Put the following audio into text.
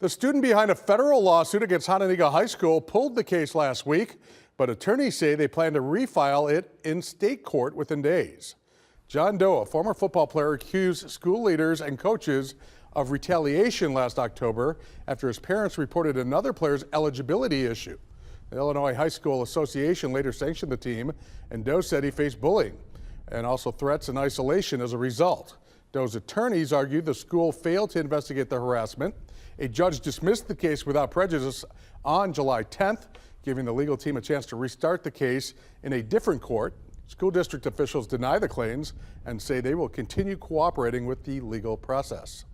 The student behind a federal lawsuit against Hononegah High School pulled the case last week, but attorneys say they plan to refile it in state court within days. John Doe, a former football player, accused school leaders and coaches of retaliation last October after his parents reported another player's eligibility issue. The Illinois High School Association later sanctioned the team, and Doe said he faced bullying and also threats and isolation as a result. Doe's attorneys argued the school failed to investigate the harassment. A judge dismissed the case without prejudice on July 10th, giving the legal team a chance to restart the case in a different court. School district officials deny the claims and say they will continue cooperating with the legal process.